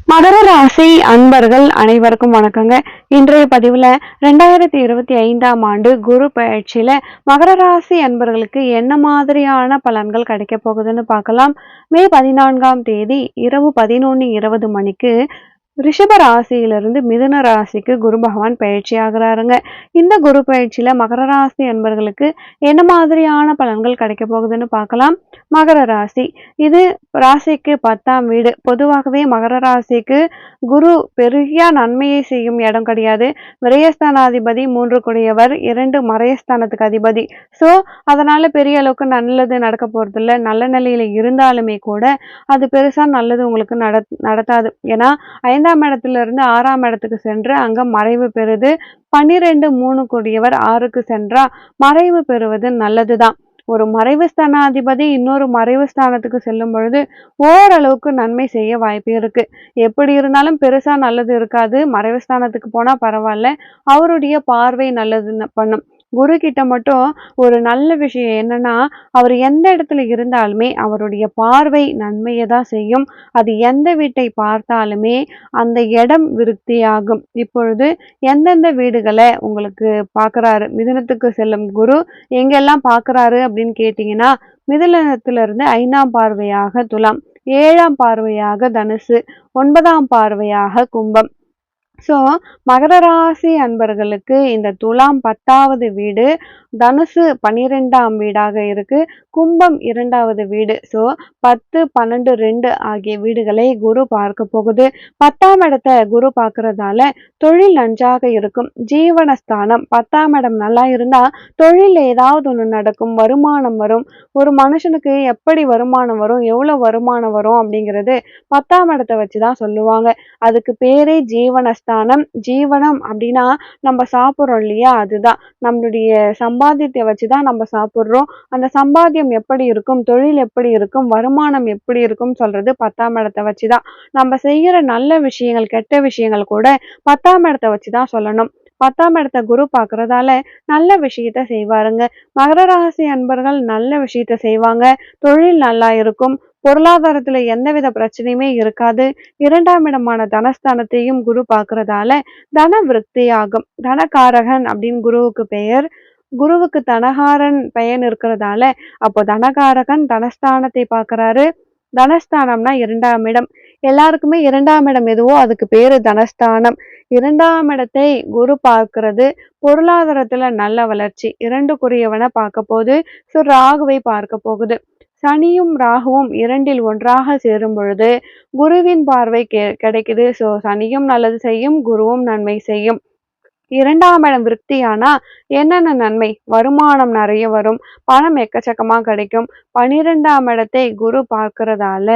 மகர ராசி அன்பர்கள் அனைவருக்கும் வணக்கங்க. இன்றைய பதிவுல 2025ஆம் ஆண்டு குரு பயிற்சியில மகர ராசி அன்பர்களுக்கு என்ன மாதிரியான பலன்கள் கிடைக்க போகுதுன்னு பார்க்கலாம். மே 14ஆம் தேதி இரவு 11:20 மணிக்கு ரிஷப ராசியிலிருந்து மிதுன ராசிக்கு குரு பகவான் பயிற்சி ஆகிறாருங்க. இந்த குரு பயிற்சியில மகர ராசி அன்பர்களுக்கு என்ன மாதிரியான பலன்கள் கிடைக்க போகுதுன்னு பார்க்கலாம். மகர ராசி இது ராசிக்கு 10ஆம் வீடு. பொதுவாகவே மகர ராசிக்கு குரு பெரிய நன்மையை செய்யும் இடம் கிடையாது. விரயஸ்தானாதிபதி 3 கூடியவர், 2 மறையஸ்தானத்துக்கு அதிபதி. ஸோ அதனால பெரிய அளவுக்கு நல்லது நடக்க போறது இல்லை. நல்ல நிலையில இருந்தாலுமே கூட அது பெருசா நல்லது உங்களுக்கு நடத்தாது. ஏன்னா 5ஆம் இடத்துல இருந்து 6ஆம் இடத்துக்கு சென்று அங்க மறைவு பெறுது. 12 3 கூடியவர் 6க்கு சென்றா மறைவு பெறுவது நல்லதுதான். ஒரு மறைவு ஸ்தானாதிபதி இன்னொரு மறைவு ஸ்தானத்துக்கு செல்லும் பொழுது ஓரளவுக்கு நன்மை செய்ய வாய்ப்பு இருக்கு. எப்படி இருந்தாலும் பெருசா நல்லது இருக்காது. மறைவு ஸ்தானத்துக்கு போனா பரவாயில்ல, அவருடைய பார்வை நல்லது பண்ணும். குரு கிட்ட மட்டும் ஒரு நல்ல விஷயம் என்னன்னா, அவர் எந்த இடத்துல இருந்தாலுமே அவருடைய பார்வை நன்மையை தான் செய்யும். அது எந்த வீட்டை பார்த்தாலுமே அந்த இடம் விருத்தியாகும். இப்பொழுது எந்தெந்த வீடுகளை உங்களுக்கு பார்க்குறாரு, மிதுனத்துக்கு செல்லும் குரு எங்கெல்லாம் பார்க்குறாரு அப்படின்னு கேட்டிங்கன்னா, மிதுனத்திலிருந்து 5ஆம் பார்வையாக துலாம், 7ஆம் பார்வையாக தனுசு, 9ஆம் பார்வையாக கும்பம். ஸோ மகர ராசி அன்பர்களுக்கு இந்த துலாம் 10வது வீடு, தனுசு 12ஆம் வீடாக இருக்கு, கும்பம் 2வது வீடு. ஸோ 10, 12, 2 ஆகிய வீடுகளை குரு பார்க்க போகுது. 10ஆம் இடத்தை குரு பார்க்கறதால தொழில் நன்றாக இருக்கும். ஜீவனஸ்தானம் 10ஆம் இடம் நல்லா இருந்தா தொழில் ஏதாவது ஒன்று நடக்கும், வருமானம் வரும். ஒரு மனுஷனுக்கு எப்படி வருமானம் வரும், எவ்வளவு வருமானம் வரும் அப்படிங்கிறது 10ஆம் இடத்தை வச்சுதான் சொல்லுவாங்க. அதுக்கு பேரே ஜீவனஸ்தானம். ஜீவனம் அப்படின்னா நம்ம சாப்பிட்றோம் இல்லையா, அதுதான். நம்மளுடைய சம்பாத்தியத்தை வச்சுதான் நம்ம சாப்பிட்றோம். அந்த சம்பாத்தியம் எப்படி இருக்கும், தொழில் எப்படி இருக்கும், வருமானம் எப்படி இருக்கும் சொல்றது 10ஆம் இடத்தை வச்சுதான். நம்ம செய்யற நல்ல விஷயங்கள் கெட்ட விஷயங்கள் கூட 10ஆம் இடத்தை வச்சுதான் சொல்லணும். 10ஆம் இடத்தை குரு பார்க்கறதால நல்ல விஷயத்த செய்வாருங்க. மகர ராசி அன்பர்கள் நல்ல விஷயத்த செய்வாங்க. தொழில் நல்லா இருக்கும். பொருளாதாரத்துல எந்தவித பிரச்சனையுமே இருக்காது. 2ஆம் இடமான தனஸ்தானத்தையும் குரு பார்க்கறதால தன விருத்தியாகும். தனகாரகன் அப்படின்னு குருவுக்கு பெயர். குருவுக்கு தனகாரன் பெயர் இருக்கிறதால அப்போ தனகாரகன் தனஸ்தானத்தை பார்க்கறாரு. தனஸ்தானம்னா 2ஆம் இடம். எல்லாருக்குமே 2ஆம் இடம் எதுவோ அதுக்கு பேரு தனஸ்தானம். 2ஆம் இடத்தை குரு பார்க்கிறது பொருளாதாரத்துல நல்ல வளர்ச்சி. 2க்குரியவனை பார்க்க போகுது. ஸோ ராகுவை பார்க்க போகுது. சனியும் ராகுவும் 2ல் ஒன்றாக சேரும் பொழுது குருவின் பார்வை கிடைக்குது. ஸோ சனியும் நல்லது செய்யும், குருவும் நன்மை செய்யும். 2ஆம் இடம் விருத்தியானா என்னென்ன நன்மை? வருமானம் நிறைய வரும், பணம் எக்கச்சக்கமா கிடைக்கும். 12ஆம் இடத்தை குரு பார்க்கறதால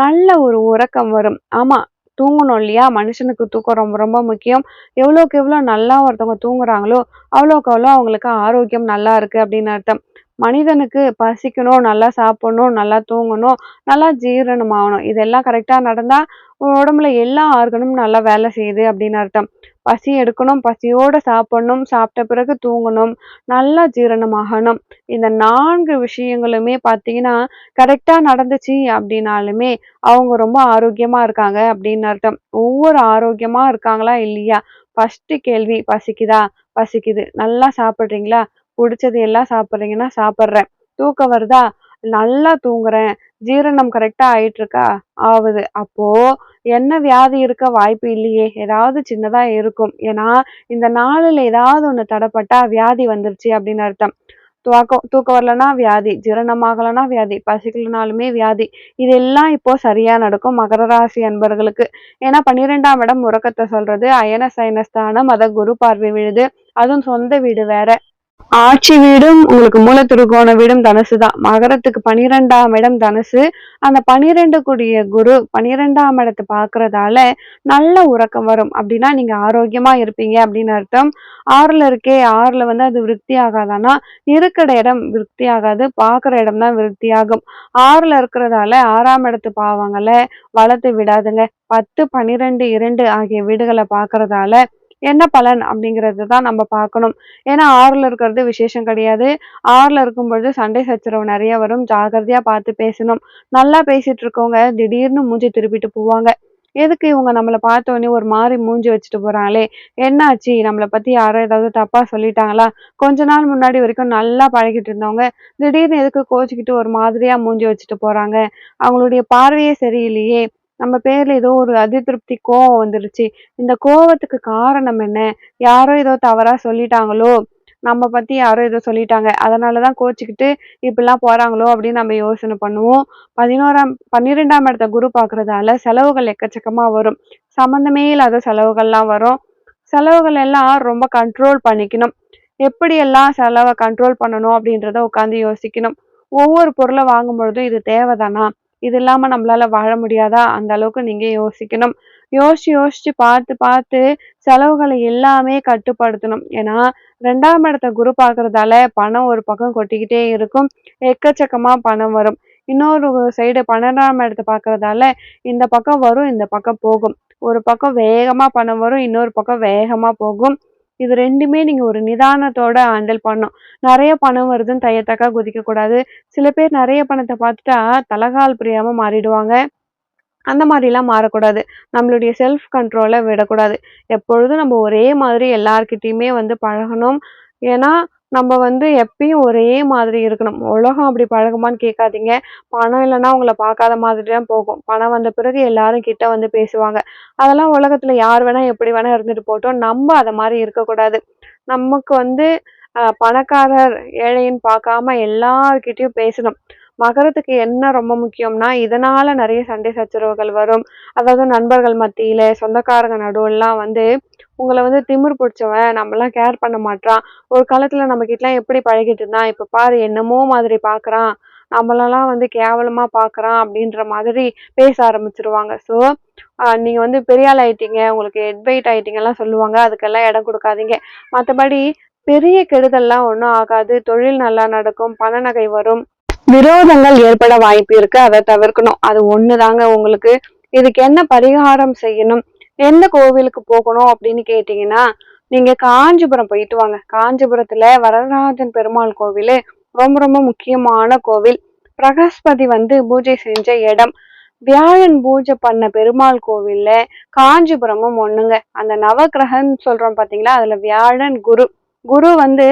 நல்ல ஒரு உறக்கம் வரும். ஆமா, தூங்கணும் இல்லையா? மனுஷனுக்கு தூக்கம் ரொம்ப ரொம்ப முக்கியம். எவ்வளோக்கு எவ்வளோ நல்லா ஒருத்தவங்க தூங்குறாங்களோ அவ்வளோக்கு அவ்வளோ அவங்களுக்கு ஆரோக்கியம் நல்லா இருக்கு அப்படின்னு அர்த்தம். மனிதனுக்கு பசிக்கணும், நல்லா சாப்பிடணும், நல்லா தூங்கணும், நல்லா ஜீரணம் ஆகணும். இதெல்லாம் கரெக்டா நடந்தா உடம்புல எல்லா ஆர்கனும் நல்லா வேலை செய்யுது அப்படின்னு அர்த்தம். பசி எடுக்கணும், பசியோட சாப்பிடணும், சாப்பிட்ட பிறகு தூங்கணும், நல்லா ஜீரணமாகணும். இந்த 4 விஷயங்களுமே பார்த்தீங்கன்னா கரெக்டா நடந்துச்சு அப்படின்னாலுமே அவங்க ரொம்ப ஆரோக்கியமா இருக்காங்க அப்படின்னு அர்த்தம். ஒவ்வொரு ஆரோக்கியமா இருக்காங்களா இல்லையா? ஃபர்ஸ்ட் கேள்வி பசிக்குதா? பசிக்குது. நல்லா சாப்பிடுறீங்களா? பிடிச்சது எல்லாம் சாப்பிடுறீங்கன்னா சாப்பிட்றேன். தூக்கம் வருதா? நல்லா தூங்குறேன். ஜீரணம் கரெக்டா ஆயிட்டு இருக்கா? ஆகுது. அப்போ என்ன வியாதி இருக்க வாய்ப்பு இல்லையே, ஏதாவது சின்னதா இருக்கும். ஏன்னா இந்த 4ல் ஏதாவது ஒண்ணு தடைப்பட்டா வியாதி வந்துருச்சு அப்படின்னு அர்த்தம். தூக்கம் வரலன்னா வியாதி, ஜீரணமாகலன்னா வியாதி, பசிக்கலனாலுமே வியாதி. இதெல்லாம் இப்போ சரியா நடக்கும் மகர ராசி அன்பர்களுக்கு. ஏன்னா 12ஆம் இடம் உறக்கத்தை சொல்றது. அயன சயனஸ்தானம், அத குரு பார்வை விழுது. அதுவும் சொந்த வீடு வேற. ஆட்சி வீடும் உங்களுக்கு மூல திருகோண வீடும் தனுசு தான். மகரத்துக்கு 12ஆம் இடம் தனுசு. அந்த 12 கூடிய குரு 12ஆம் இடத்தை பார்க்கறதால நல்ல உறக்கம் வரும். அப்படின்னா நீங்க ஆரோக்கியமா இருப்பீங்க அப்படின்னு அர்த்தம். 6ல இருக்கே, 6ல வந்து அது விருத்தி ஆகாதானா? இருக்கிற இடம் விருத்தி ஆகாது, பார்க்குற இடம் தான் விருத்தி ஆகும். 6ல இருக்கிறதால 6ஆம் இடத்து பாவங்களை வளர்த்து விடாதுங்க. 10, 12, 2 ஆகிய வீடுகளை பார்க்கறதால என்ன பலன் அப்படிங்கிறது தான் நம்ம பார்க்கணும். ஏன்னா 6ல இருக்கிறது விசேஷம் கிடையாது. 6ல இருக்கும் பொழுது சண்டை சச்சரவு நிறைய வரும். ஜாகிரதையா பார்த்து பேசணும். நல்லா பேசிட்டு இருக்கவங்க திடீர்னு மூஞ்சி திருப்பிட்டு போவாங்க. எதுக்கு இவங்க நம்மள பார்த்த உடனே ஒரு மாரி மூஞ்சி வச்சுட்டு போறாங்களே, என்னாச்சு? நம்மள பத்தி யாரோ ஏதாவது தப்பா சொல்லிட்டாங்களா? கொஞ்ச நாள் முன்னாடி வரைக்கும் நல்லா பழகிட்டு இருந்தவங்க, திடீர்னு எதுக்கு கோச்சுக்கிட்டு ஒரு மாதிரியா மூஞ்சி வச்சுட்டு போறாங்க? அவங்களுடைய பார்வையே சரியில்லையே! நம்ம பேர்ல ஏதோ ஒரு அதிருப்தி, கோவம் வந்துருச்சு. இந்த கோவத்துக்கு காரணம் என்ன? யாரோ ஏதோ தவறா சொல்லிட்டாங்களோ! நம்ம பத்தி யாரோ ஏதோ சொல்லிட்டாங்க. அதனால தான் கோச்சுக்கிட்டு இப்படிலாம் போறாங்களோ! அப்படின்னு நம்ம யோசனை பண்ணுவோம். 12ஆம் இடத்த குரு பார்க்கறதால செலவுகள் எக்கச்சக்கமா வரும். சம்மந்தமே இல்லாத செலவுகள்லாம் வரும். செலவுகள் எல்லாம் ரொம்ப கண்ட்ரோல் பண்ணிக்கணும். எப்படியெல்லாம் செலவ கண்ட்ரோல் பண்ணணும் அப்படின்றத உட்காந்து யோசிக்கணும். ஒவ்வொரு பொருள வாங்கும்பொழுதும் இது தேவைதானா? இது இல்லாம நம்மளால வாழ முடியாதா? அந்த அளவுக்கு நீங்க யோசிக்கணும். யோசிச்சு யோசிச்சு பார்த்து பார்த்து செலவுகள எல்லாமே கட்டுப்படுத்தணும். ஏன்னா 2ஆம் இடத்த குரு பார்க்கறதால பணம் ஒரு பக்கம் கொட்டிக்கிட்டே இருக்கும். எக்கச்சக்கமா பணம் வரும். இன்னொரு சைடு 12ஆம் இடத்த பார்க்கறதால இந்த பக்கம் வரும், இந்த பக்கம் போகும். ஒரு பக்கம் வேகமா பணம் வரும், இன்னொரு பக்கம் வேகமா போகும். இது 2மே நீங்க ஒரு நிதானத்தோட ஹேண்டில் பண்ணணும். நெறைய பணம் வருதுன்னு தையத்தக்கா குதிக்கக்கூடாது. சில பேர் நெறைய பணத்த பார்த்துட்டா தலகால் புரியாம மாறிடுவாங்க. அந்த மாரிலாம் மாறக்கூடாது. நம்மளுடைய செல்ஃப் கண்ட்ரோல விடக்கூடாது. எப்பொழுதும் நம்ம ஒரே மாதிரி எல்லார்கிட்டயுமே வந்து பழகணும். ஏன்னா, நம்ம வந்து எப்பயும் ஒரே மாதிரி இருக்கணும். உலகம் அப்படி பழகுமான்னு கேட்காதீங்க. பணம் இல்லன்னா உங்கள பார்க்காத மாதிரி தான் போகும். பணம் வந்த பிறகு எல்லாரும் கிட்ட வந்து பேசுவாங்க. அதெல்லாம் உலகத்துல யார் வேணா எப்படி வேணா இருந்துட்டு போட்டும். நம்ம அத மாரி இருக்கக்கூடாது. நமக்கு வந்து பணக்காரர், ஏழைன்னு பார்க்காம எல்லார்கிட்டயும் பேசணும். மகரத்துக்கு என்ன ரொம்ப முக்கியம்னா, இதனால நெறைய சண்டை சச்சரவுகள் வரும். அதாவது நண்பர்கள் மத்தியில, சொந்தக்காரங்க நடுவுலலாம் வந்து, உங்கள வந்து திமிரு புடிச்சவன், நம்மலாம் கேர் பண்ண மாட்றான். ஒரு காலத்துல நம்மகிட்டலாம் எப்படி பழகிட்டு இருந்தான், இப்ப பாரு என்னமோ மாதிரி பார்க்குறான். நம்மளலாம் வந்து கேவலமா பார்க்குறான் அப்படின்ற மாதிரி பேச ஆரம்பிச்சுருவாங்க. ஸோ, நீங்க வந்து பெரிய ஆள் ஆயிட்டீங்க, உங்களுக்கு ஹெட் வெயிட் ஆயிட்டீங்கலாம் சொல்லுவாங்க. அதுக்கெல்லாம் இடம் குடுக்காதீங்க. மத்தபடி பெரிய கெடுதல்லாம் ஒண்ணும் ஆகாது. தொழில் நல்லா நடக்கும். பண நகை வரும். விரோதங்கள் ஏற்பட வாய்ப்பு இருக்கு. அத தவிர்க்கணும். அது ஒண்ணுதாங்க உங்களுக்கு. இதுக்கு என்ன பரிகாரம் செய்யணும்? எந்த கோவிலுக்கு போகணும் அப்படின்னு கேட்டீங்கன்னா, நீங்க காஞ்சிபுரம் போயிட்டு வாங்க. காஞ்சிபுரத்துல வரதராஜன் பெருமாள் கோவிலு ரொம்ப ரொம்ப முக்கியமான கோவில். பிரகஸ்பதி வந்து பூஜை செஞ்ச இடம். வியாழன் பூஜை பண்ண பெருமாள் கோவில்ல காஞ்சிபுரமும் ஒண்ணுங்க. அந்த நவக்கிரகம்னு சொல்றோம் பாத்தீங்களா? அதுல வியாழன், குரு. குரு வந்து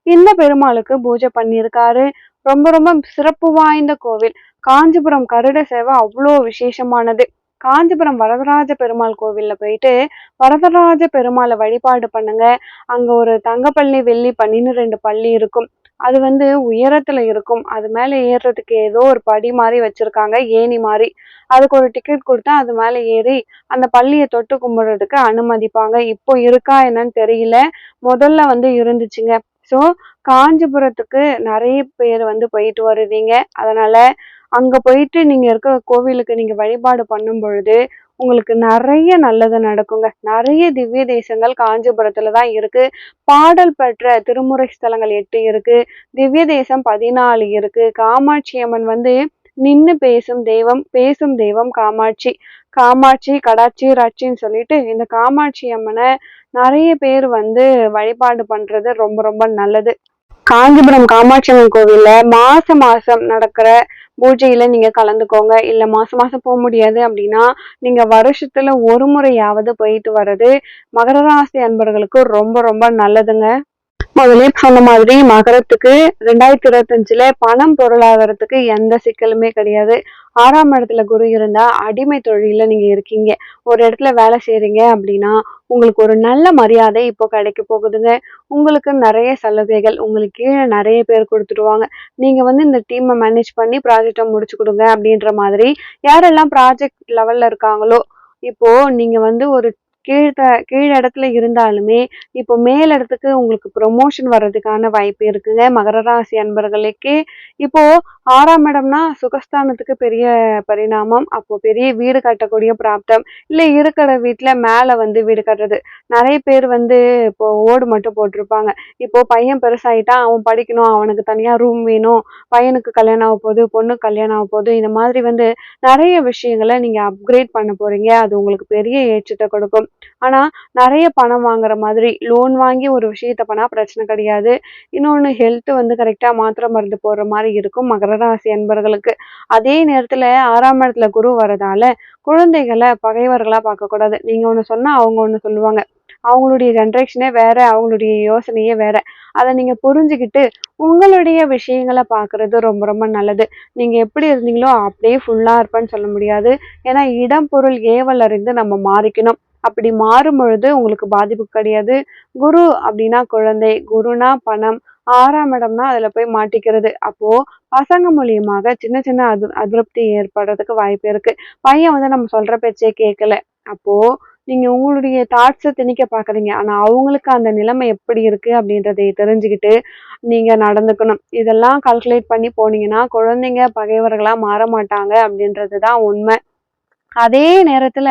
இந்த பெருமாளுக்கு பூஜை பண்ணியிருக்காரு. ரொம்ப ரொம்ப சிறப்பு வாய்ந்த கோவில். காஞ்சிபுரம் கருட சேவை அவ்வளோ விசேஷமானது. காஞ்சிபுரம் வரதராஜ பெருமாள் கோவில்ல போயிட்டு வரதராஜ பெருமாளை வழிபாடு பண்ணுங்க. அங்க ஒரு தங்கப்பள்ளி, வெள்ளி பன்னின்னு 2 பள்ளி இருக்கும். அது வந்து உயரத்துல இருக்கும். அது மேல ஏறுறதுக்கு ஏதோ ஒரு படி மாரி வச்சிருக்காங்க, ஏணி மாரி. அதுக்கு ஒரு டிக்கெட் குடுத்தா அது மேல ஏறி அந்த பள்ளிய தொட்டு கும்பிடுறதுக்கு அனுமதிப்பாங்க. இப்போ இருக்கா என்னன்னு தெரியல. முதல்ல வந்து இருந்துச்சுங்க. ஸோ காஞ்சிபுரத்துக்கு நெறைய பேர் வந்து போயிட்டு வருவீங்க. அதனால அங்க போயிட்டு நீங்க இருக்க கோவிலுக்கு நீங்க வழிபாடு பண்ணும் பொழுது, உங்களுக்கு நெறைய நல்லது நடக்குங்க. நெறைய திவ்ய தேசங்கள் காஞ்சிபுரத்துல தான் இருக்கு. பாடல் பெற்ற திருமுறை ஸ்தலங்கள் 8 இருக்கு. திவ்ய தேசம் 14 இருக்கு. காமாட்சி அம்மன் வந்து நின்னு பேசும் தெய்வம் காமாட்சி. காமாட்சி, கடாட்சி, ராட்சின்னு சொல்லிட்டு இந்த காமாட்சி அம்மன நெறைய பேர் வந்து வழிபாடு பண்றது ரொம்ப ரொம்ப நல்லது. காஞ்சிபுரம் காமாட்சி அம்மன் கோவில்ல மாசம் மாசம் நடக்கிற பூஜையில நீங்க கலந்துக்கோங்க. இல்ல மாசம் மாசம் போ முடியாது அப்படின்னா, நீங்க வருஷத்துல ஒரு முறையாவது போயிட்டு வர்றது மகர ராசி அன்பர்களுக்கு ரொம்ப ரொம்ப நல்லதுங்க. முதலே சொன்ன மாதிரி மகரத்துக்கு 2025ல பணம் பொருளாதாரத்துக்கு எந்த சிக்கலுமே கிடையாது. 6ஆம் இடத்துல குரு இருந்தா அடிமை தொழில்ல நீங்க இருக்கீங்க. ஒரு இடத்துல வேலை செய்றீங்க அப்படின்னா, உங்களுக்கு ஒரு நல்ல மரியாதை இப்போ கிடைக்க போகுதுங்க. உங்களுக்கு நிறைய சலுகைகள், உங்களுக்கு கீழ நிறைய பேர் குடுத்துடுவாங்க. நீங்க வந்து இந்த டீம மேனேஜ் பண்ணி ப்ராஜெக்ட்ட முடிச்சு குடுங்க அப்படின்ற மாதிரி யாரெல்லாம் ப்ராஜெக்ட் லெவல்ல இருக்காங்களோ, இப்போ நீங்க வந்து ஒரு கீழ் இடத்துல இருந்தாலுமே, இப்போ மேல் இடத்துக்கு உங்களுக்கு ப்ரொமோஷன் வர்றதுக்கான வாய்ப்பு இருக்குங்க. மகர ராசி அன்பர்களுக்கே இப்போ 6ஆம் இடம்னா சுகஸ்தானத்துக்கு பெரிய பரிணாமம். அப்போ பெரிய வீடு கட்டக்கூடிய பிராப்தம். இல்ல இருக்கிற வீட்ல மேல வந்து வீடு கட்டுறது. நெறைய பேர் வந்து இப்போ ஓடு மட்டும் போட்டிருப்பாங்க. இப்போ பையன் பெருசாயிட்டான், அவன் படிக்கணும், அவனுக்கு தனியா ரூம் வேணும், பையனுக்கு கல்யாணம் ஆக போகுது, பொண்ணுக்கு கல்யாணம் ஆக போகுது. இந்த மாதிரி வந்து நெறைய விஷயங்கள நீங்க அப்கிரேட் பண்ண போறீங்க. அது உங்களுக்கு பெரிய ஏற்றத்த கொடுக்கும். ஆனா நிறைய பணம் வாங்குற மாதிரி லோன் வாங்கி ஒரு விஷயத்த பண்ணா பிரச்சனை கிடையாது. இன்னொன்னு ஹெல்த் வந்து கரெக்டா மாத்திரை மருந்து போடுற மாதிரி இருக்கும் மகர ராசி அன்பர்களுக்கு. அதே நேரத்துல 6ஆம் இடத்துல குரு வரதால குழந்தைகளை பகைவர்களா பார்க்கக்கூடாது. நீங்க ஒண்ணு சொன்னா அவங்க ஒண்ணு சொல்லுவாங்க. அவங்களுடைய ஜெனரேஷனே வேற, அவங்களுடைய யோசனையே வேற. அத நீங்க புரிஞ்சுகிட்டு உங்களுடைய விஷயங்கள பார்க்குறது ரொம்ப ரொம்ப நல்லது. நீங்க எப்படி இருந்தீங்களோ அப்படியே ஃபுல்லா இருப்பேன்னு சொல்ல முடியாது. ஏன்னா இடம், பொருள், ஏவல் அறிந்து நம்ம மாறிக்கணும். அப்படி மாறும் பொழுது உங்களுக்கு பாதிப்பு கிடையாது. குரு அப்படின்னா குழந்தை, குருனா பணம், 6ஆம் இடம்னா அதுல போய் மாட்டிக்கிறது. அப்போ பசங்க மூலியமாக சின்ன சின்ன அதிருப்தி ஏற்படுறதுக்கு வாய்ப்பு இருக்கு. பையன் வந்து நம்ம சொல்ற பேச்சே கேட்கல. அப்போ நீங்க உங்களுடைய தாட்ஸ திணிக்க பார்க்குறீங்க. ஆனா அவங்களுக்கு அந்த நிலைமை எப்படி இருக்கு அப்படின்றதை தெரிஞ்சுக்கிட்டு நீங்க நடந்துக்கணும். இதெல்லாம் கால்குலேட் பண்ணி போனீங்கன்னா, குழந்தைங்க பகைவர்களா மாற மாட்டாங்க அப்படின்றது தான் உண்மை. அதே நேரத்துல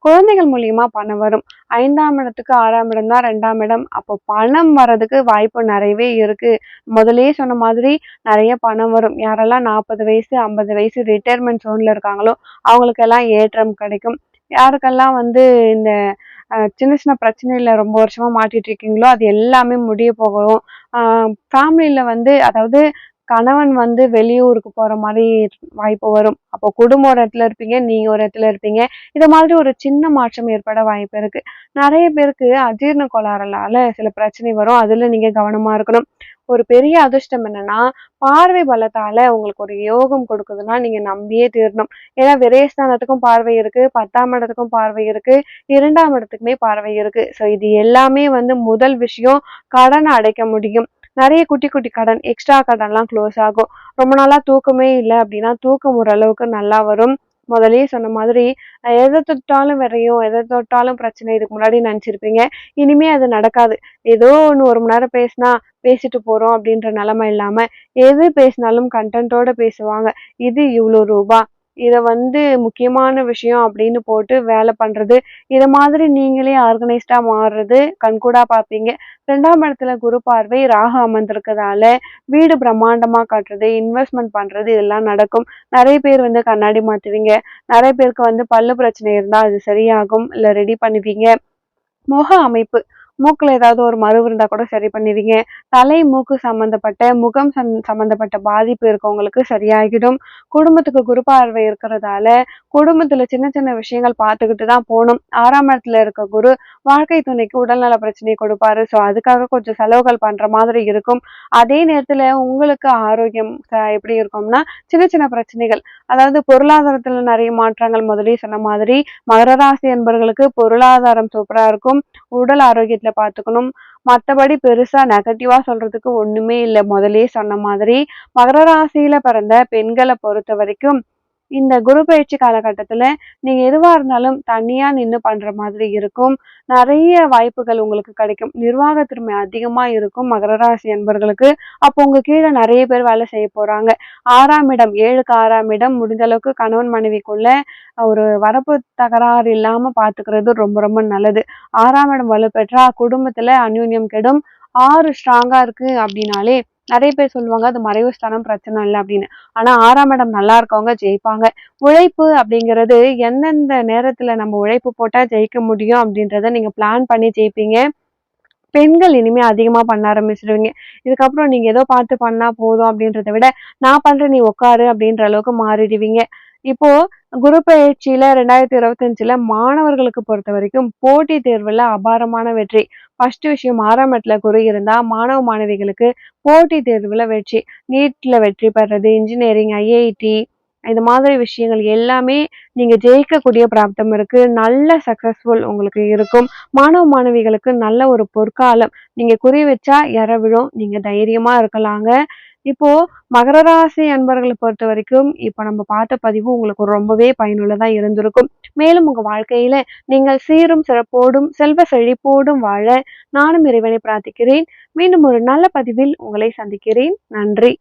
குழந்தைகள் மூலியமா பணம் வரும். 5ஆம் இடத்துக்கு 6ஆம் இடம் தான் 2ஆம் இடம். அப்போ பணம் வர்றதுக்கு வாய்ப்பு நிறையவே இருக்கு. முதல்லயே சொன்ன மாதிரி நிறைய பணம் வரும். யாரெல்லாம் 40 வயசு, 50 வயசு ரிட்டயர்மெண்ட் ஜோன்ல இருக்காங்களோ, அவங்களுக்கெல்லாம் ஏற்றம் கிடைக்கும். யாருக்கெல்லாம் வந்து இந்த சின்ன சின்ன பிரச்சனையில ரொம்ப வருஷமா மாட்டிட்டு இருக்கீங்களோ, அது எல்லாமே முடிய போகும். ஃபேமிலில வந்து அதாவது கணவன் வந்து வெளியூருக்கு போற மாரி வாய்ப்பு வரும். அப்போ குடும்பம் ஒரு இடத்துல இருப்பீங்க, நீங்க ஒரு இடத்துல இருப்பீங்க. இது மாதிரி ஒரு சின்ன மாற்றம் ஏற்பட வாய்ப்பு இருக்கு. நெறைய பேருக்கு அஜீரண கோளாறுனால சில பிரச்சனை வரும். அதுல நீங்க கவனமா இருக்கணும். ஒரு பெரிய அதிர்ஷ்டம் என்னன்னா, பார்வை பலத்தால உங்களுக்கு ஒரு யோகம் கொடுக்குதுன்னா, நீங்க நம்பியே தீரணும். ஏன்னா விரயஸ்தானத்துக்கும் பார்வை இருக்கு, 10ஆம் இடத்துக்கும் பார்வை இருக்கு, 2ஆம் இடத்துக்குமே பார்வை இருக்கு. ஸோ இது எல்லாமே வந்து முதல் விஷயம் கடன அடைக்க முடியும். நெறைய குட்டி குட்டி கடன், எக்ஸ்ட்ரா கடன்லாம் க்ளோஸ் ஆகும். ரொம்ப நாளா தூக்கமே இல்ல அப்டின்னா, தூக்கம் ஓரளவுக்கு நல்லா வரும். முதல்லயே சொன்ன மாதிரி எத தொட்டாலும் விரையும், எத தொட்டாலும் பிரச்சனை இதுக்கு முன்னாடி நெனச்சிருப்பீங்க. இனிமே அது நடக்காது. ஏதோ ஒண்ணு 1 மணி நேரம் பேசினா, பேசிட்டு போறோம் அப்டின்ற நெலைமை இல்லாம, எது பேசினாலும் கன்டென்ட்டோட பேசுவாங்க. இது இவ்ளோ ரூபா. இத வந்து முக்கியமான விஷயம் அப்படின்னு போட்டு வேல பண்றது. இத மாதிரி நீங்களே ஆர்கனைஸ்டா மாறுறது கண்கூடா பார்ப்பீங்க. 2ஆம் இடத்துல குரு பார்வை ராகு அமர்ந்திருக்கதால, வீடு பிரம்மாண்டமா காட்டுறது, இன்வெஸ்ட்மென்ட் பண்றது இதெல்லாம் நடக்கும். நெறைய பேர் வந்து கண்ணாடி மாட்டுவீங்க. நெறைய பேருக்கு வந்து பல்லு பிரச்சனை இருந்தா அது சரியாகும். இல்ல ரெடி பண்ணுவீங்க. முக அமைப்பு. மூக்குல ஏதாவது ஒரு மரு இருந்தா கூட சரி பண்ணிடுவீங்க. தலை, மூக்கு சம்மந்தப்பட்ட, முகம் சம்மந்தப்பட்ட பாதிப்பு இருக்கவங்களுக்கு சரியாகிடும். குடும்பத்துக்கு குரு பார்வை இருக்கிறதால, குடும்பத்துல சின்ன சின்ன விஷயங்கள் பார்த்துக்கிட்டு தான் போணும். 6ஆம் இடத்துல இருக்க குரு, வாழ்க்கை துணைக்கு உடல்நல பிரச்சனையை கொடுப்பாரு. ஸோ அதுக்காக கொஞ்சம் செலவுகள் பண்ற மாதிரி இருக்கும். அதே நேரத்துல உங்களுக்கு ஆரோக்கியம் எப்படி இருக்கும்னா, சின்ன சின்ன பிரச்சனைகள். அதாவது பொருளாதாரத்துல நிறைய மாற்றங்கள் முதல்லயே சொன்ன மாதிரி, மகர ராசி என்பவர்களுக்கு பொருளாதாரம் சூப்பரா இருக்கும். உடல் ஆரோக்கியத்துல பார்த்துக்கணும். மத்தபடி பெருசா நெகட்டிவா சொல்றதுக்கு ஒண்ணுமே இல்ல. முதல்லயே சொன்ன மாதிரி, மகர ராசியில பிறந்த பெண்கள பொறுத்தவரைக்கும், இந்த குரு பயிற்சி காலகட்டத்துல நீங்க எதுவா இருந்தாலும் தனியா நின்னு பண்ற மாதிரி இருக்கும். நெறைய வாய்ப்புகள் உங்களுக்கு கிடைக்கும். நிர்வாக திறமை அதிகமா இருக்கும் மகர ராசி அன்பர்களுக்கு. அப்போ உங்க கீழ நெறைய பேர் வேலை செய்ய போறாங்க. 6ஆம் இடம் 7க்கு 6ஆம் இடம் முடிந்த அளவுக்கு கணவன் மனைவிக்குள்ள ஒரு வரப்பு தகராறு இல்லாம பார்த்துக்கிறது ரொம்ப ரொம்ப நல்லது. 6ஆம் இடம் வலுப்பெற்றா குடும்பத்துல அந்யோன்யம் கெடும். 6 ஸ்ட்ராங்கா இருக்கு அப்படின்னாலே நெறைய பேர் சொல்லுவாங்க அது மறைவு ஸ்தானம் பிரச்சனை இல்ல அப்படின்னு. ஆனா 6ஆம் இடம் நல்லா இருக்கவங்க ஜெயிப்பாங்க. உழைப்பு அப்படிங்கிறது எந்தெந்த நேரத்துல நம்ம உழைப்பு போட்டா ஜெயிக்க முடியும் அப்படின்றத நீங்க பிளான் பண்ணி ஜெயிப்பீங்க. பெண்கள் இனிமே அதிகமா பண்ண ஆரம்பிச்சுருவீங்க. இதுக்கப்புறம் நீங்க ஏதோ பார்த்து பண்ணா போதும் அப்படின்றத விட, நான் பண்றேன் நீ உட்காரு அப்படின்ற அளவுக்கு மாறிடுவீங்க. இப்போ குரு பெயர்ச்சியில 2025ல மாணவர்களுக்கு பொறுத்தவரைக்கும் போட்டித் தேர்வுல அபாரமான வெற்றி. ஃபர்ஸ்ட் விஷயம் 6ஆம் இடத்துல குரு இருந்தா மாணவ மாணவிகளுக்கு போட்டித் தேர்வுல வெற்றி. நீட்ல வெற்றி பெறது, இன்ஜினியரிங், ஐஐடி இது மாதிரி விஷயங்கள் எல்லாமே நீங்க ஜெயிக்கக்கூடிய பிராப்தம் இருக்கு. நல்ல சக்சஸ்ஃபுல் உங்களுக்கு இருக்கும். மாணவ மாணவிகளுக்கு நல்ல ஒரு பொற்காலம். நீங்க குறி வச்சா எற விழும். நீங்க தைரியமா இருக்கலாங்க. இப்போ மகர ராசி அன்பர்களை பொறுத்த வரைக்கும் இப்ப நம்ம பார்த்த பதிவு உங்களுக்கு ரொம்பவே பயனுள்ளதா இருந்திருக்கும். மேலும் உங்க வாழ்க்கையில நீங்கள் சீரும் சிறப்போடும் செல்வ செழிப்போடும் வாழ நானும் இறைவனை பிரார்த்திக்கிறேன். மீண்டும் ஒரு நல்ல பதிவில் உங்களை சந்திக்கிறேன். நன்றி.